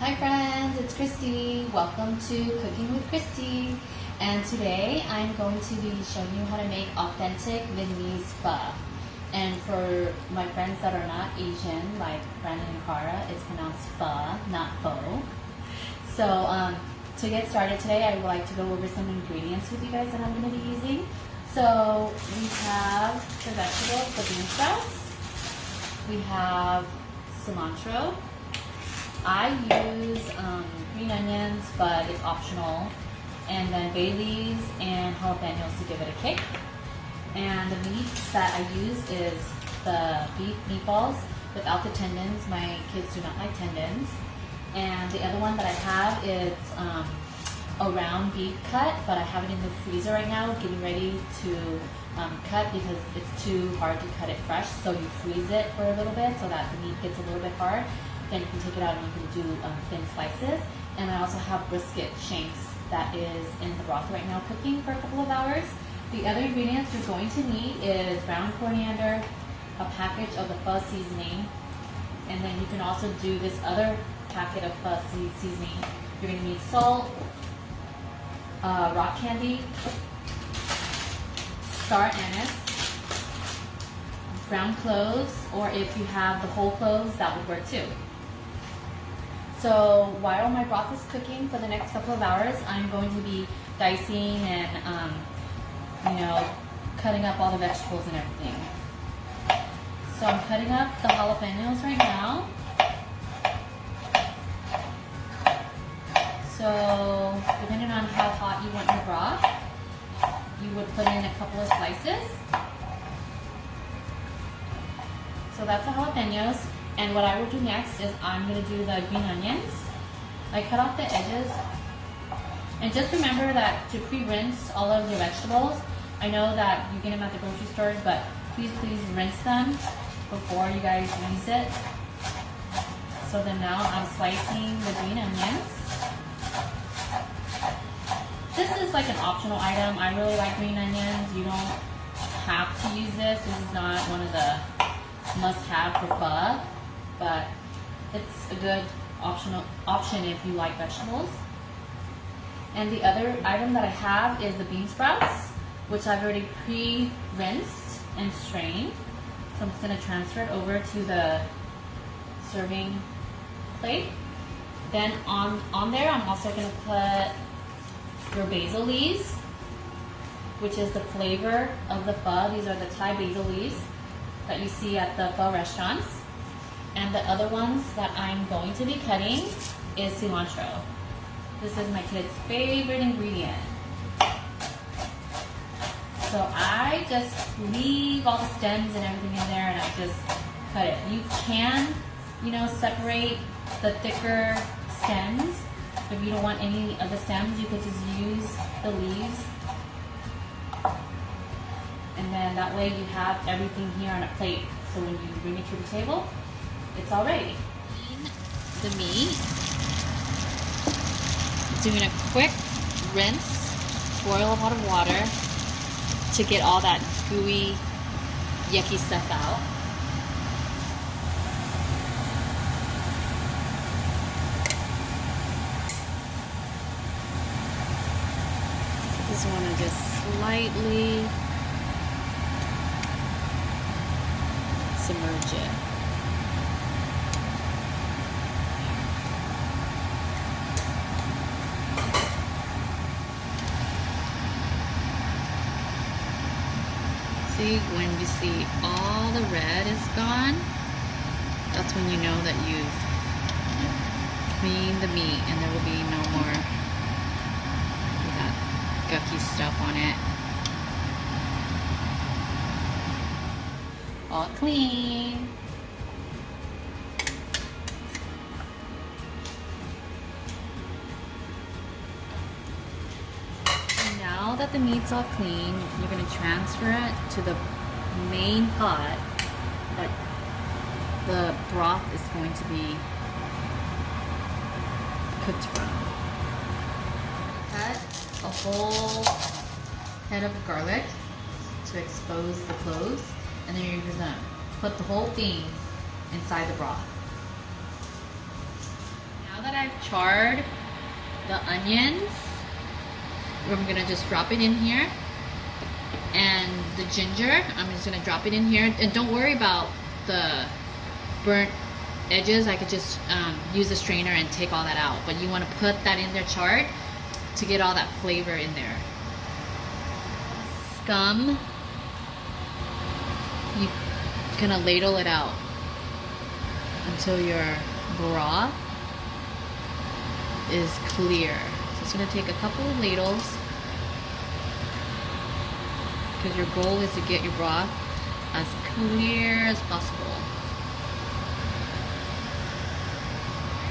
Hi friends, it's Christy. Welcome to Cooking with Christy. And today I'm going to be showing you how to make authentic Vietnamese pho. And for my friends that are not Asian, like Brandon and Cara, it's pronounced pho, not pho. So to get started today, I would like to go over some ingredients with you guys that I'm going to be using. So we have the vegetables, the bean sprouts. We have cilantro. I use green onions, but it's optional. And then bay leaves and jalapenos to give it a kick. And the meats that I use is the beef meatballs without the tendons. My kids do not like tendons. And the other one that I have is a round beef cut, but I have it in the freezer right now, getting ready to cut because it's too hard to cut it fresh. So you freeze it for a little bit so that the meat gets a little bit hard. Then you can take it out and you can do thin slices. And I also have brisket shanks that is in the broth right now cooking for a couple of hours. The other ingredients you're going to need is ground coriander, a package of the pho seasoning, and then you can also do this other packet of pho seasoning. You're going to need salt, rock candy, star anise, ground cloves, or if you have the whole cloves, that would work too. So while my broth is cooking for the next couple of hours, I'm going to be dicing and, cutting up all the vegetables and everything. So I'm cutting up the jalapenos right now. So depending on how hot you want your broth, you would put in a couple of slices. So that's the jalapenos. And what I will do next is I'm going to do the green onions. I cut off the edges. And just remember that to pre-rinse all of your vegetables. I know that you get them at the grocery stores, but please rinse them before you guys use it. So then now I'm slicing the green onions. This is like an optional item. I really like green onions. You don't have to use this. This is not one of the must-have for pho, but it's a good option if you like vegetables. And the other item that I have is the bean sprouts, which I've already pre-rinsed and strained. So I'm just going to transfer it over to the serving plate. Then on there, I'm also going to put your basil leaves, which is the flavor of the pho. These are the Thai basil leaves that you see at the pho restaurants. And the other ones that I'm going to be cutting is cilantro. This is my kid's favorite ingredient. So I just leave all the stems and everything in there and I just cut it. You can, separate the thicker stems. If you don't want any of the stems, you could just use the leaves. And then that way you have everything here on a plate. So when you bring it to the table, it's all ready. The meat, doing a quick rinse, boil a lot of water to get all that gooey, yucky stuff out. Just want to just slightly submerge it. See, when you see all the red is gone, that's when you know that you've cleaned the meat and there will be no more of that gucky stuff on it. All clean. Now that the meat's all clean, you're going to transfer it to the main pot that the broth is going to be cooked from. Cut a whole head of garlic to expose the cloves, and then you're going to put the whole thing inside the broth. Now that I've charred the onions, I'm gonna just drop it in here. And the ginger, I'm just gonna drop it in here. And don't worry about the burnt edges. I could just use a strainer and take all that out. But you wanna put that in there charred to get all that flavor in there. Scum, you're gonna ladle it out until your broth is clear. So it's gonna take a couple of ladles because your goal is to get your broth as clear as possible.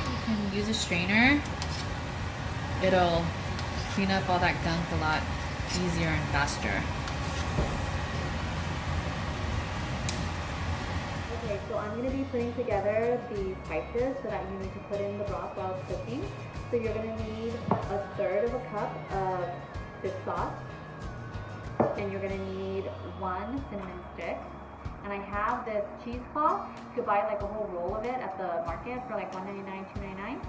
You can use a strainer. It'll clean up all that gunk a lot easier and faster. Okay, so I'm going to be putting together the spices so that you need to put in the broth while it's cooking. So you're going to need 1/3 of a cup of fish sauce, and you're going to need 1 cinnamon stick. And I have this cheesecloth. You could buy like a whole roll of it at the market for like $1.99, $2.99.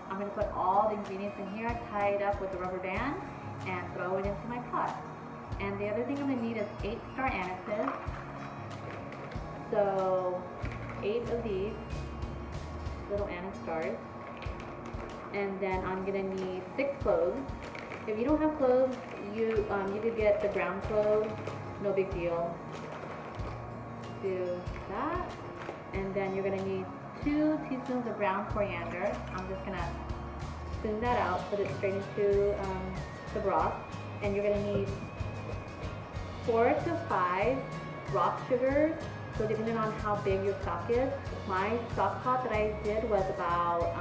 I'm going to put all the ingredients in here, tie it up with a rubber band, and throw it into my pot. And the other thing I'm going to need is 8 star anises. So 8 of these little anise stars. And then I'm going to need 6 cloves. If you don't have cloves, you could get the ground cloves, no big deal. Do that. And then you're going to need 2 teaspoons of ground coriander. I'm just going to spoon that out, put it straight into the broth. And you're going to need 4 to 5 rock sugars. So depending on how big your stock is, my stock pot that I did was about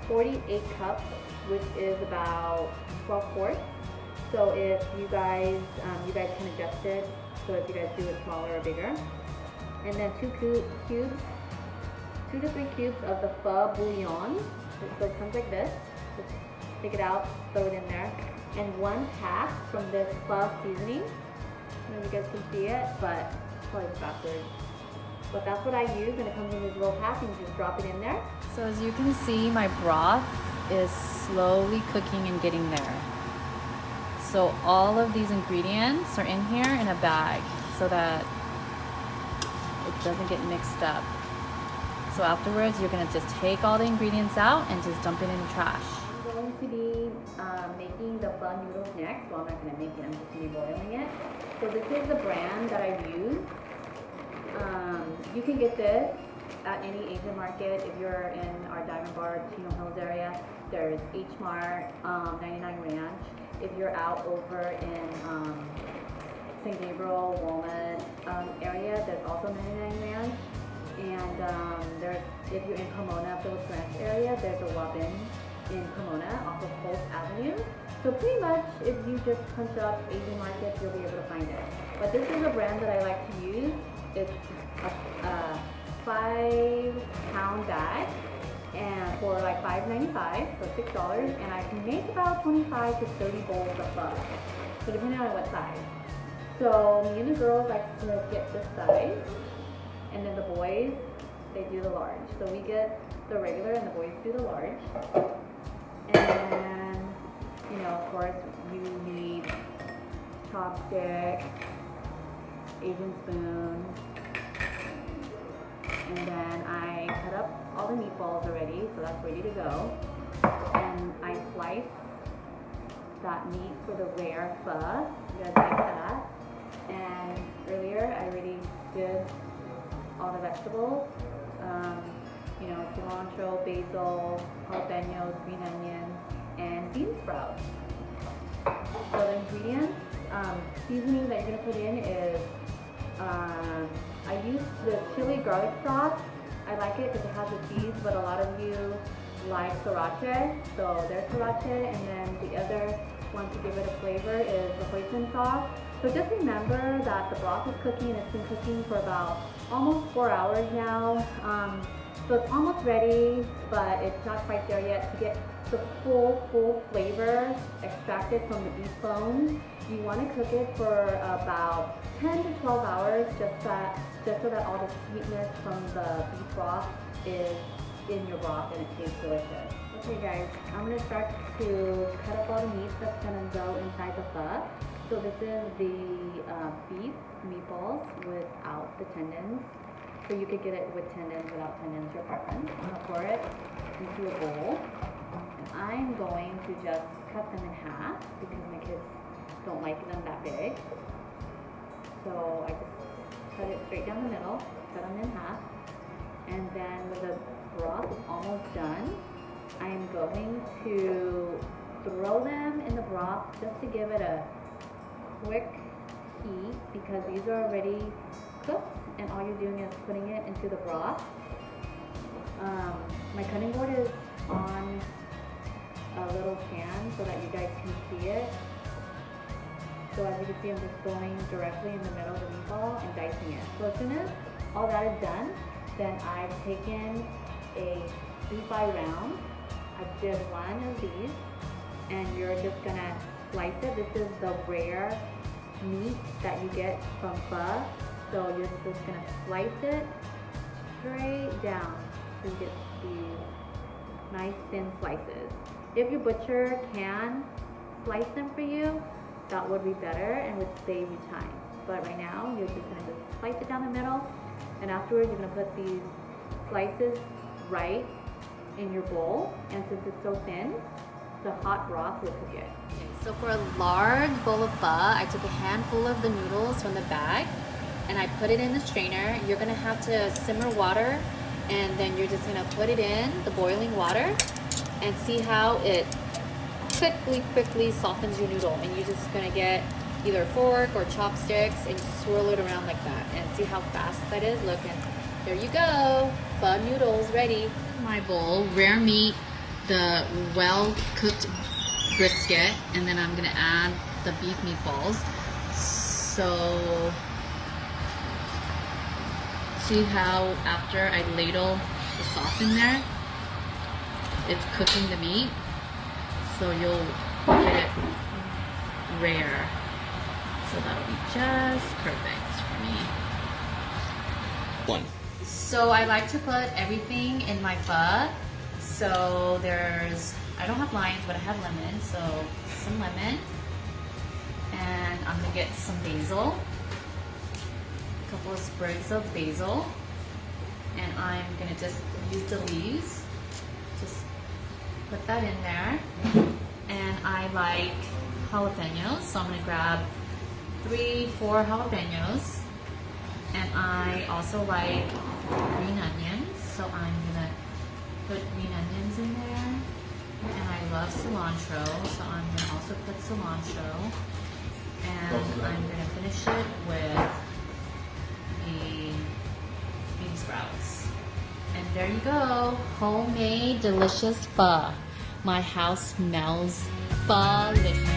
48 cups, which is about 12 quarts. So if you guys can adjust it. So if you guys do it smaller or bigger. And then 2 to 3 cubes of the pho bouillon. So it comes like this. Just take it out, throw it in there. And 1 pack from this pho seasoning. I don't know if you guys can see it, but it's probably backwards. But that's what I use, and it comes in this little pack, and you just drop it in there. So as you can see, my broth is slowly cooking and getting there. So all of these ingredients are in here in a bag so that it doesn't get mixed up. So afterwards, you're gonna just take all the ingredients out and just dump it in the trash. I'm going to be making the pho noodles next. Well, I'm not gonna make it, I'm just gonna be boiling it. So this is the brand that I use. You can get this at any Asian market. If you're in our Diamond Bar, Chino Hills area, there's H Mart, 99 Ranch. If you're out over in St. Gabriel, Walnut area, there's also 99 Ranch. And if you're in Pomona, Phillips Ranch area, there's a Wabin in Pomona off of Holt Avenue. So pretty much, if you just punch up Asian markets, you'll be able to find it. But this is a brand that I like to use. It's a 5-pound bag, and for like $5.95, so $6, and I can make about 25 to 30 bowls of pho. So depending on what size. So me and the girls like to get this size, and then the boys, they do the large. So we get the regular, and the boys do the large. And you know, of course, you need chopsticks, Asian spoon, and then I cut up all the meatballs already, so that's ready to go. And I slice that meat for the rare pho. You guys like that? And earlier, I already did all the vegetables. You know, cilantro, basil, jalapenos, green onions, and bean sprouts. So the ingredients, seasoning that you're gonna put in is, I use the chili garlic sauce. I like it because it has the seeds, but a lot of you like sriracha. So there's sriracha, and then the other one to give it a flavor is the hoisin sauce. So just remember that the broth is cooking. It's been cooking for about almost 4 hours now. So it's almost ready, but it's not quite there yet. To get the full flavor extracted from the beef bones, you want to cook it for about 10 to 12 hours, just so that all the sweetness from the beef broth is in your broth and it tastes delicious. Okay guys, I'm going to start to cut up all the meat that's going to go inside the pho. So this is the beef meatballs without the tendons. So you could get it with tendons, without tendons, your preference. I'm going to pour it into a bowl. And I'm going to just cut them in half because my kids don't like them that big. So I just cut it straight down the middle, cut them in half. And then when the broth is almost done, I am going to throw them in the broth just to give it a quick heat because these are already cooked and all you're doing is putting it into the broth. My cutting board is on a little stand so that you guys can see it. So as you can see, I'm just going directly in the middle of the meatball and dicing it. So as soon as all that is done, then I've taken a 3-5 round. I did one of these and you're just gonna slice it. This is the rare meat that you get from pho. So you're just gonna slice it straight down so you get these nice thin slices. If your butcher can slice them for you, that would be better and would save you time. But right now, you're just gonna just slice it down the middle, and afterwards you're gonna put these slices right in your bowl, and since it's so thin, the hot broth will cook it. So for a large bowl of pho, I took a handful of the noodles from the bag and I put it in the strainer. You're gonna have to simmer water and then you're just gonna put it in the boiling water and see how it quickly softens your noodle. And you're just gonna get either a fork or chopsticks and swirl it around like that and see how fast that is. Look, and there you go, pho noodles ready. My bowl, rare meat, the well-cooked brisket, and then I'm gonna add the beef meatballs. So see how after I ladle the sauce in there, it's cooking the meat, so you'll get it rare. So that'll be just perfect for me. So I like to put everything in my pho. So I don't have limes, but I have lemon. So some lemon, and I'm gonna get some basil, a couple of sprigs of basil, and I'm gonna just use the leaves. Just put that in there. And I like jalapenos, so I'm gonna grab 3-4 jalapenos. And I also like green onions, so I'm gonna put green onions in there. And I love cilantro, so I'm gonna also put cilantro. And I'm gonna finish it with the bean sprouts. And there you go, homemade delicious pho. My house smells pho-licious.